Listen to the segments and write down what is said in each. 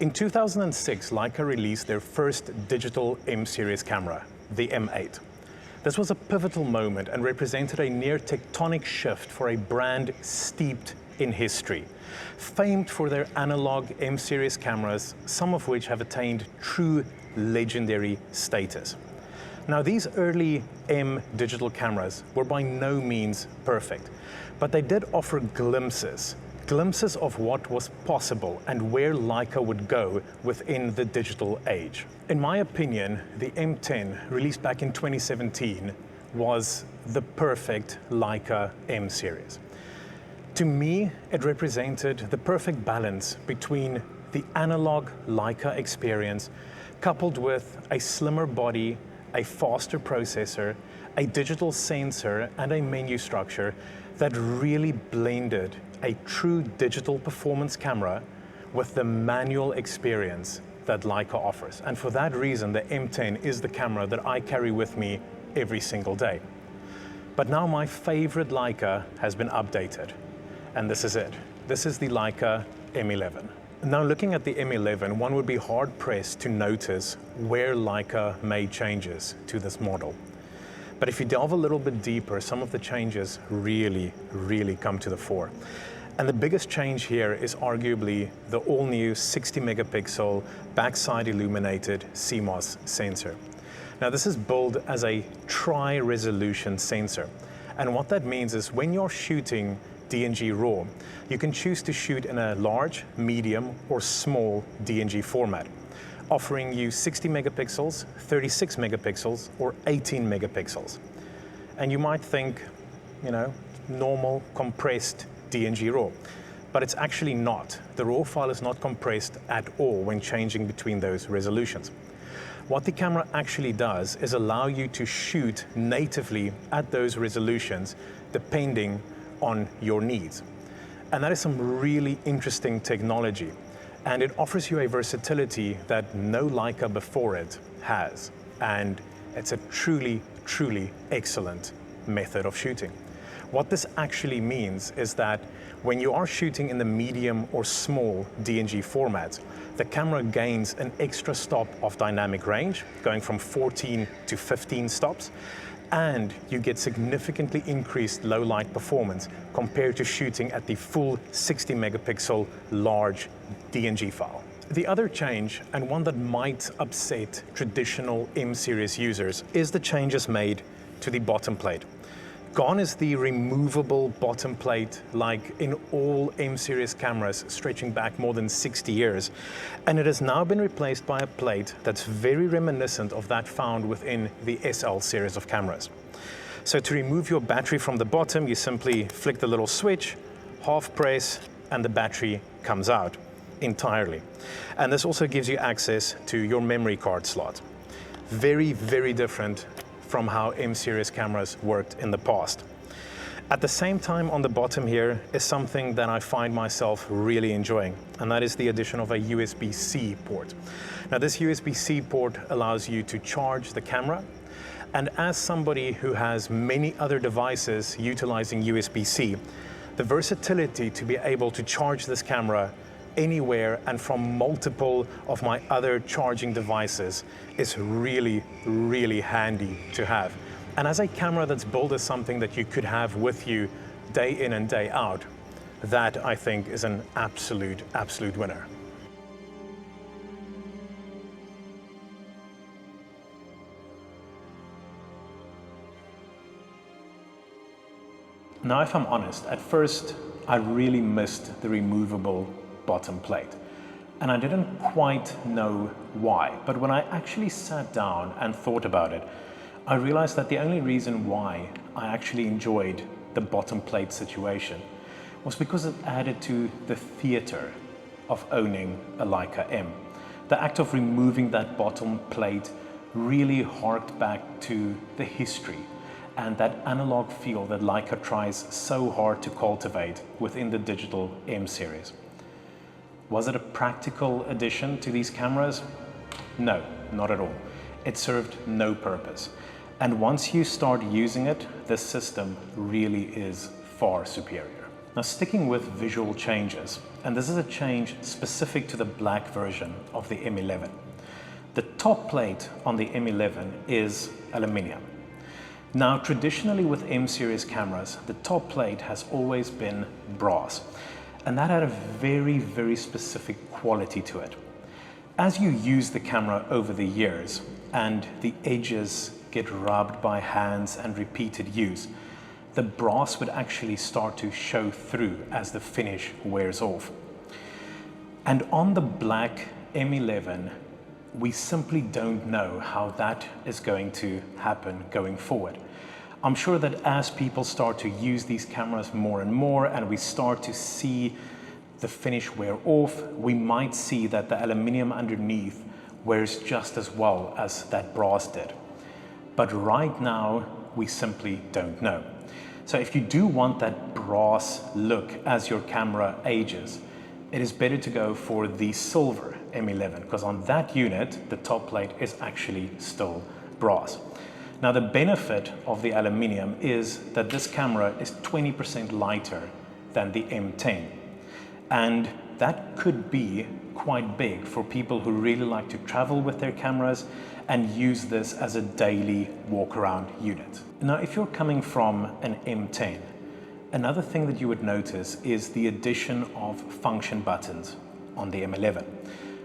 In 2006, Leica released their first digital M series camera, the M8. This was a pivotal moment and represented a near tectonic shift for a brand steeped in history. Famed for their analog M series cameras, some of which have attained true legendary status. Now, these early M digital cameras were by no means perfect, but they did offer glimpses of what was possible and where Leica would go within the digital age. In my opinion, the M10, released back in 2017, was the perfect Leica M series. To me, it represented the perfect balance between the analog Leica experience coupled with a slimmer body, a faster processor, a digital sensor, and a menu structure that really blended a true digital performance camera with the manual experience that Leica offers. And for that reason, the M10 is the camera that I carry with me every single day. But now my favorite Leica has been updated, and this is it. This is the Leica M11. Now, looking at the M11, one would be hard-pressed to notice where Leica made changes to this model. But if you delve a little bit deeper, some of the changes really come to the fore. And the biggest change here is arguably the all-new 60 megapixel backside illuminated CMOS sensor. Now, this is billed as a tri-resolution sensor. And what that means is when you're shooting DNG RAW, you can choose to shoot in a large, medium, or small DNG format, offering you 60 megapixels, 36 megapixels, or 18 megapixels. And you might think, normal, compressed DNG RAW, but it's actually not. The RAW file is not compressed at all when changing between those resolutions. What the camera actually does is allow you to shoot natively at those resolutions depending on your needs. And that is some really interesting technology. And it offers you a versatility that no Leica before it has. And it's a truly excellent method of shooting. What this actually means is that when you are shooting in the medium or small DNG formats, the camera gains an extra stop of dynamic range, going from 14 to 15 stops, and you get significantly increased low light performance compared to shooting at the full 60 megapixel large DNG file. The other change, and one that might upset traditional M series users, is the changes made to the bottom plate. Gone is the removable bottom plate like in all M series cameras stretching back more than 60 years. And it has now been replaced by a plate that's very reminiscent of that found within the SL series of cameras. So to remove your battery from the bottom, you simply flick the little switch, half press, and the battery comes out entirely. And this also gives you access to your memory card slot. Very different from how M series cameras worked in the past. At the same time, on the bottom here is something that I find myself really enjoying, and that is the addition of a USB-C port. Now, this USB-C port allows you to charge the camera, and as somebody who has many other devices utilizing USB-C, the versatility to be able to charge this camera anywhere and from multiple of my other charging devices is really handy to have. And as a camera that's built as something that you could have with you day in and day out, that I think is an absolute winner. Now, if I'm honest, at first I really missed the removable bottom plate, and I didn't quite know why. But when I actually sat down and thought about it, I realized that the only reason why I actually enjoyed the bottom plate situation was because it added to the theater of owning a Leica M. The act of removing that bottom plate really harked back to the history and that analog feel that Leica tries so hard to cultivate within the digital M series. Was it a practical addition to these cameras? No, not at all. It served no purpose. And once you start using it, the system really is far superior. Now, sticking with visual changes, and this is a change specific to the black version of the M11. The top plate on the M11 is aluminium. Now, traditionally with M series cameras, the top plate has always been brass, and that had a very, very specific quality to it. As you use the camera over the years and the edges get rubbed by hands and repeated use, the brass would actually start to show through as the finish wears off. And on the black M11, we simply don't know how that is going to happen going forward. I'm sure that as people start to use these cameras more and more and we start to see the finish wear off, we might see that the aluminium underneath wears just as well as that brass did. But right now, we simply don't know. So if you do want that brass look as your camera ages, it is better to go for the silver M11, because on that unit, the top plate is actually still brass. Now, the benefit of the aluminium is that this camera is 20% lighter than the M10. And that could be quite big for people who really like to travel with their cameras and use this as a daily walk-around unit. Now, if you're coming from an M10, another thing that you would notice is the addition of function buttons on the M11.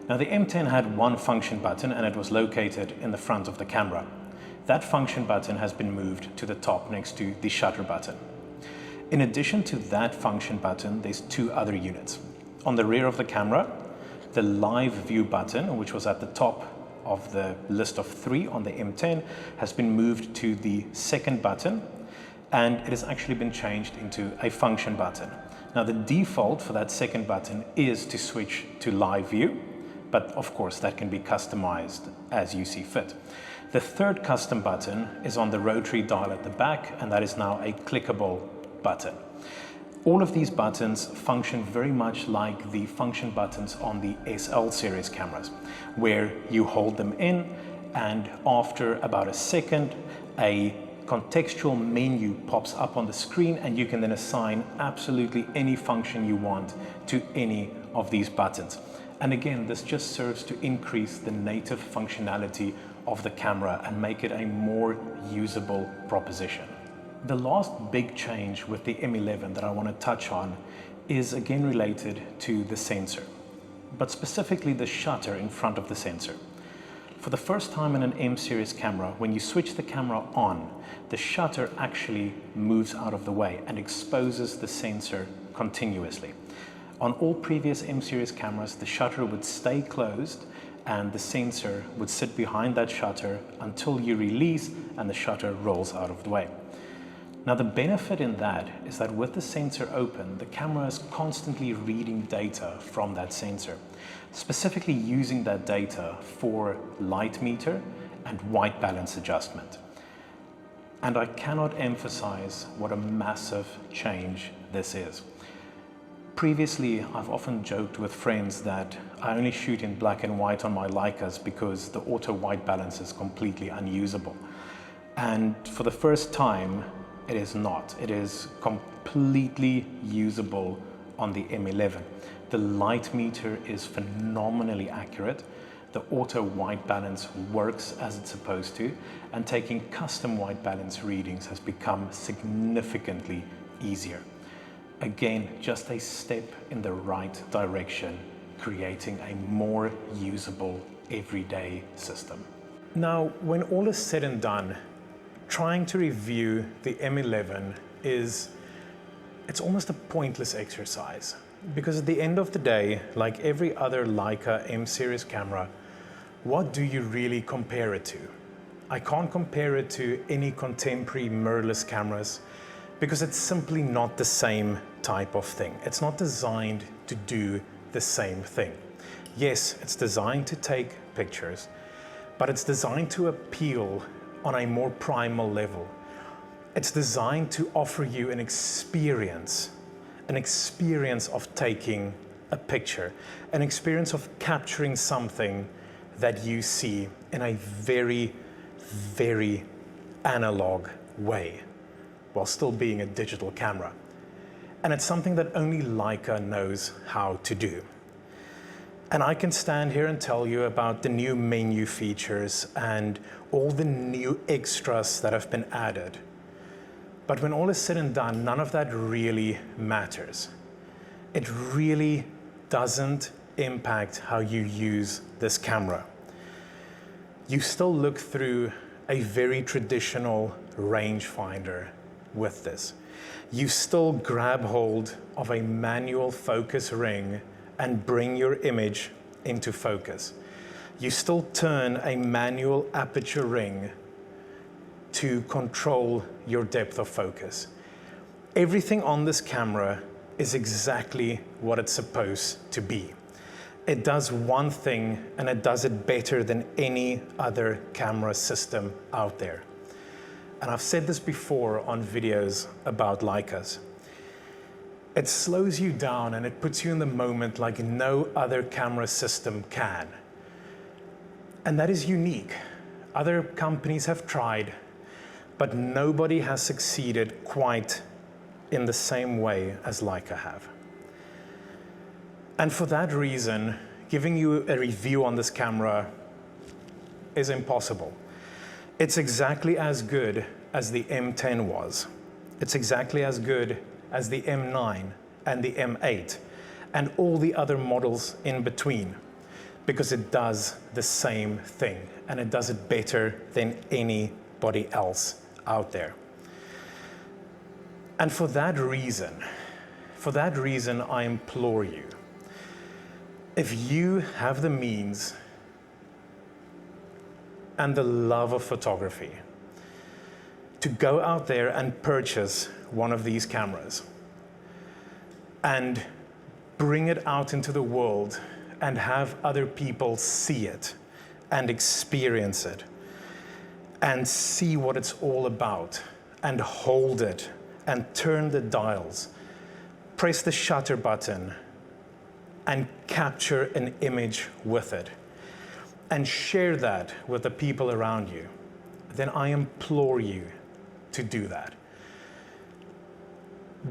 Now, the M10 had one function button and it was located in the front of the camera. That function button has been moved to the top next to the shutter button. In addition to that function button, there's two other units. On the rear of the camera, the live view button, which was at the top of the list of 3 on the M10, has been moved to the second button, and it has actually been changed into a function button. Now, the default for that second button is to switch to live view, but of course that can be customized as you see fit. The third custom button is on the rotary dial at the back, and that is now a clickable button. All of these buttons function very much like the function buttons on the SL series cameras, where you hold them in and after about a second, a contextual menu pops up on the screen and you can then assign absolutely any function you want to any of these buttons. And again, this just serves to increase the native functionality of the camera and make it a more usable proposition. The last big change with the M11 that I want to touch on is again related to the sensor, but specifically the shutter in front of the sensor. For the first time in an M series camera, when you switch the camera on, the shutter actually moves out of the way and exposes the sensor continuously. On all previous M series cameras, the shutter would stay closed and the sensor would sit behind that shutter until you release and the shutter rolls out of the way. Now, the benefit in that is that with the sensor open, the camera is constantly reading data from that sensor, specifically using that data for light meter and white balance adjustment. And I cannot emphasize what a massive change this is. Previously, I've often joked with friends that I only shoot in black and white on my Leicas because the auto white balance is completely unusable. And for the first time, it is not. It is completely usable on the M11. The light meter is phenomenally accurate. The auto white balance works as it's supposed to, and taking custom white balance readings has become significantly easier. Again, just a step in the right direction, creating a more usable everyday system. Now, when all is said and done, trying to review the M11 it's almost a pointless exercise, because at the end of the day, like every other Leica M series camera, what do you really compare it to? I can't compare it to any contemporary mirrorless cameras because it's simply not the same type of thing. It's not designed to do the same thing. Yes, it's designed to take pictures, but it's designed to appeal on a more primal level. It's designed to offer you an experience of taking a picture, an experience of capturing something that you see in a very, very analog way, while still being a digital camera. And it's something that only Leica knows how to do. And I can stand here and tell you about the new menu features and all the new extras that have been added. But when all is said and done, none of that really matters. It really doesn't impact how you use this camera. You still look through a very traditional rangefinder with this. You still grab hold of a manual focus ring and bring your image into focus. You still turn a manual aperture ring to control your depth of focus. Everything on this camera is exactly what it's supposed to be. It does one thing, and it does it better than any other camera system out there. And I've said this before on videos about Leicas. It slows you down and it puts you in the moment like no other camera system can. And that is unique. Other companies have tried, but nobody has succeeded quite in the same way as Leica have. And for that reason, giving you a review on this camera is impossible. It's exactly as good as the M10 was. It's exactly as good as the M9 and the M8 and all the other models in between, because it does the same thing and it does it better than anybody else out there. And for that reason, I implore you, if you have the means and the love of photography, to go out there and purchase one of these cameras and bring it out into the world and have other people see it and experience it and see what it's all about and hold it and turn the dials, press the shutter button and capture an image with it and share that with the people around you, then I implore you to do that.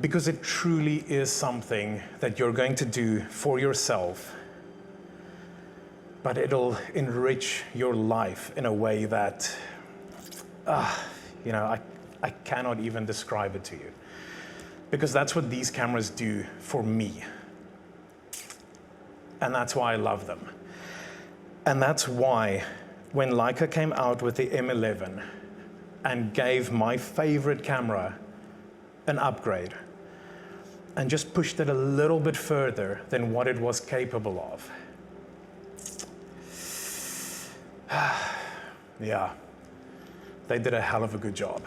Because it truly is something that you're going to do for yourself, but it'll enrich your life in a way that, I cannot even describe it to you. Because that's what these cameras do for me. And that's why I love them. And that's why when Leica came out with the M11 and gave my favorite camera an upgrade and just pushed it a little bit further than what it was capable of, yeah, they did a hell of a good job.